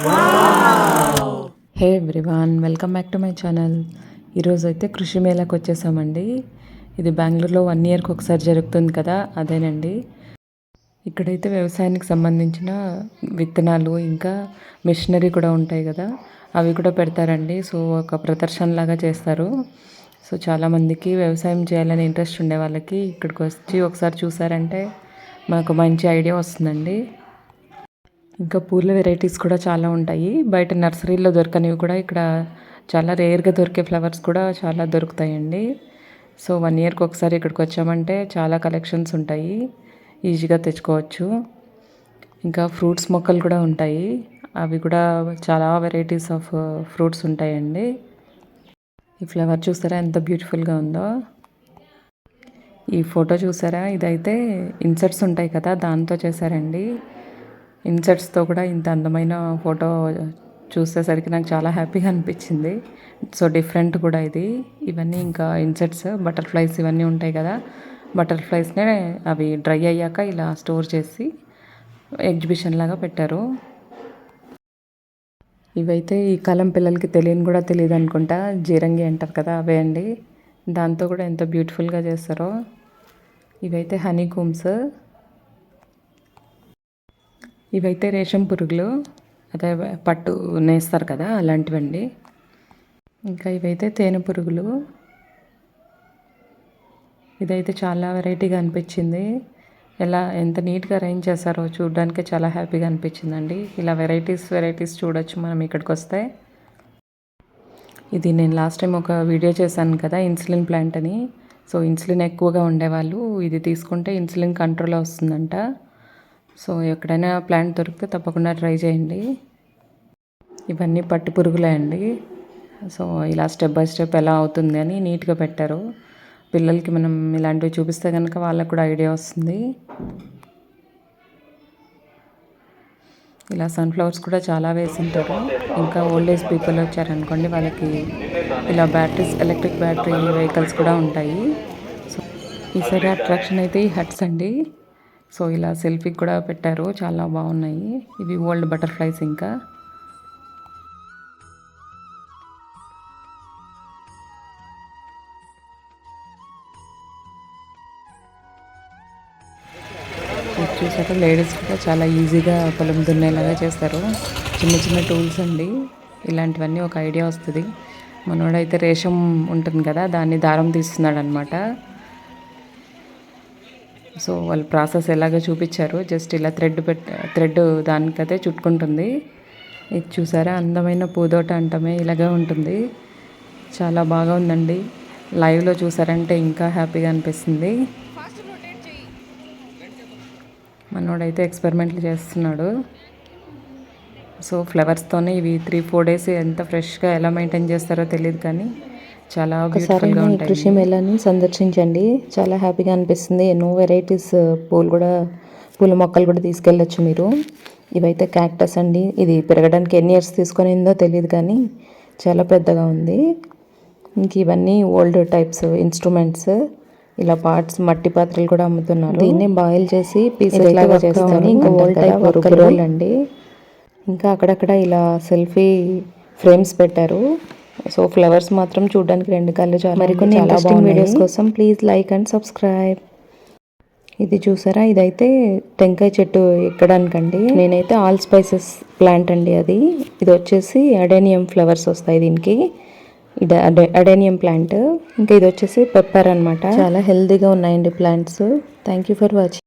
Hey everyone, welcome back to my channel. ఈరోజు అయితే కృషి మేళాకి వచ్చేసామండి. ఇది బెంగళూరులో 1 ఇయర్కి ఒకసారి జరుగుతుంది కదా, అదేనండి. ఇక్కడైతే వ్యవసాయానికి సంబంధించిన విత్తనాలు ఇంకా మిషనరీ కూడా ఉంటాయి కదా, అవి కూడా పెడతారండి. సో ఒక ప్రదర్శనలాగా చేస్తారు. సో చాలామందికి వ్యవసాయం చేయాలని ఇంట్రెస్ట్ ఉండే వాళ్ళకి ఇక్కడికి వచ్చి ఒకసారి చూసారంటే మనకు మంచి ఐడియా వస్తుందండి. ఇంకా పూల వెరైటీస్ కూడా చాలా ఉంటాయి. బయట నర్సరీలో దొరకనివి కూడా ఇక్కడ చాలా రేర్గా దొరికే ఫ్లవర్స్ కూడా చాలా దొరుకుతాయండి. సో 1 ఇయర్కి ఒకసారి ఇక్కడికి వచ్చామంటే చాలా కలెక్షన్స్ ఉంటాయి, ఈజీగా తెచ్చుకోవచ్చు. ఇంకా ఫ్రూట్స్ మొక్కలు కూడా ఉంటాయి, అవి కూడా చాలా వెరైటీస్ ఆఫ్ ఫ్రూట్స్ ఉంటాయండి. ఈ ఫ్లవర్ చూసారా ఎంత బ్యూటిఫుల్గా ఉందో. ఈ ఫోటో చూసారా, ఇదైతే ఇన్సెట్స్ ఉంటాయి కదా దాంతో చేశారండి. ఇన్సెట్స్తో కూడా ఇంత అందమైన ఫోటో చూసేసరికి నాకు చాలా హ్యాపీగా అనిపించింది. సో డిఫరెంట్ కూడా ఇది. ఇవన్నీ ఇంకా ఇన్సెట్స్, బటర్ఫ్లైస్ ఇవన్నీ ఉంటాయి కదా, బటర్ఫ్లైస్నే అవి డ్రై అయ్యాక ఇలా స్టోర్ చేసి ఎగ్జిబిషన్ లాగా పెట్టారు. ఇవైతే ఈ కాలం పిల్లలకి తెలియని కూడా తెలియదు అనుకుంటా, జీరంగి అంటారు కదా, అవే అండి. దాంతో కూడా ఎంత బ్యూటిఫుల్గా చేస్తారో. ఇవైతే హనీ కూమ్స్, ఇవైతే రేషం పురుగులు, అదే పట్టు నేస్తారు కదా అలాంటివండి. ఇంకా ఇవైతే తేనె పురుగులు. ఇదైతే చాలా వెరైటీగా అనిపించింది. ఎంత నీట్గా అరేంజ్ చేస్తారో చూడడానికి చాలా హ్యాపీగా అనిపించిందండి. ఇలా వెరైటీస్ చూడొచ్చు మనం ఇక్కడికి వస్తే. ఇది నేను లాస్ట్ టైం ఒక వీడియో చేశాను కదా, ఇన్సులిన్ ప్లాంట్ అని. సో ఇన్సులిన్ ఎక్కువగా ఉండేవాళ్ళు ఇది తీసుకుంటే ఇన్సులిన్ కంట్రోల్ వస్తుందంట. సో ఎక్కడైనా ప్లాంట్ దొరికితే తప్పకుండా ట్రై చేయండి. ఇవన్నీ పట్టు పురుగులే అండి. సో ఇలా స్టెప్ బై స్టెప్ ఎలా అవుతుంది అని నీట్గా పెట్టారు. పిల్లలకి మనం ఇలాంటివి చూపిస్తే కనుక వాళ్ళకు కూడా ఐడియా వస్తుంది. ఇలా సన్ఫ్లవర్స్ కూడా చాలా వేసింటారు. ఇంకా ఓల్డ్ ఏజ్ పీపుల్ వచ్చారనుకోండి, వాళ్ళకి ఇలా బ్యాటరీస్, ఎలక్ట్రిక్ బ్యాటరీ వెహికల్స్ కూడా ఉంటాయి. సో ఈసారి అట్రాక్షన్ అయితే ఈ హట్స్ అండి. సో ఇలా సెల్ఫీకి కూడా పెట్టారు, చాలా బాగున్నాయి. ఇవి ఓల్డ్ బటర్ఫ్లైస్. ఇంకా చూసాక లేడీస్ కూడా చాలా ఈజీగా పొలం దున్నేలాగా చేస్తారు. చిన్న చిన్న టూల్స్ అండి. ఇలాంటివన్నీ ఒక ఐడియా వస్తుంది. మనోడైతే రేషం ఉంటుంది కదా, దాన్ని దారం తీస్తున్నాడు అనమాట. సో వాళ్ళు ప్రాసెస్ ఎలాగో చూపించారు. జస్ట్ ఇలా థ్రెడ్ దానికైతే చుట్టుకుంటుంది. ఇది చూసారా, అందమైన పూదోట అంటమే ఇలాగే ఉంటుంది. చాలా బాగా ఉందండి. లైవ్లో చూసారంటే ఇంకా హ్యాపీగా అనిపిస్తుంది. మనోడైతే ఎక్స్పెరిమెంట్లు చేస్తున్నాడు. సో ఫ్లవర్స్తోనే ఇవి 3-4 డేస్ ఎంత ఫ్రెష్గా ఎలా మెయింటైన్ చేస్తారో తెలియదు, కానీ చాలా బ్యూటిఫుల్గా ఉంటాయి. కృషి మేళాని సందర్శించండి, చాలా హ్యాపీగా అనిపిస్తుంది. ఎన్నో వెరైటీస్ పూల మొక్కలు కూడా తీసుకెళ్ళచ్చు మీరు. ఇవైతే క్యాక్టస్ అండి. ఇది పెరగడానికి ఎన్ని ఇయర్స్ తీసుకునిందో తెలియదు, కానీ చాలా పెద్దగా ఉంది. ఇంక ఇవన్నీ ఓల్డ్ టైప్స్ ఇన్స్ట్రుమెంట్స్. ఇలా పార్ట్స్, మట్టి పాత్రలు కూడా అమ్ముతున్నారు. దీన్ని బాయిల్ చేసి పీసెస్ లాగా చేస్తారు. ఇంకా ఓల్డ్ టైప్ రోల్ అండి. ఇంకా అక్కడక్కడ ఇలా సెల్ఫీ ఫ్రేమ్స్ పెట్టారు. సో ఫ్లవర్స్ మాత్రం చూడడానికి 2 కళ్ళు చాలు. మరికొన్ని ఇంట్రెస్టింగ్ వీడియోస్ కోసం ప్లీజ్ లైక్ అండ్ సబ్స్క్రైబ్. ఇది చూసారా, ఇదైతే టెంకాయ చెట్టు ఎక్కడానికండి. నేనైతే ఆల్ స్పైసెస్ ప్లాంట్ అండి అది. ఇది వచ్చేసి అడేనియం ఫ్లవర్స్ వస్తాయి దీనికి. ఇది అడేనియం ప్లాంట్. ఇంకా ఇది వచ్చేసి పెప్పర్ అనమాట. చాలా హెల్తీగా ఉన్నాయండి plants. Thank you for watching.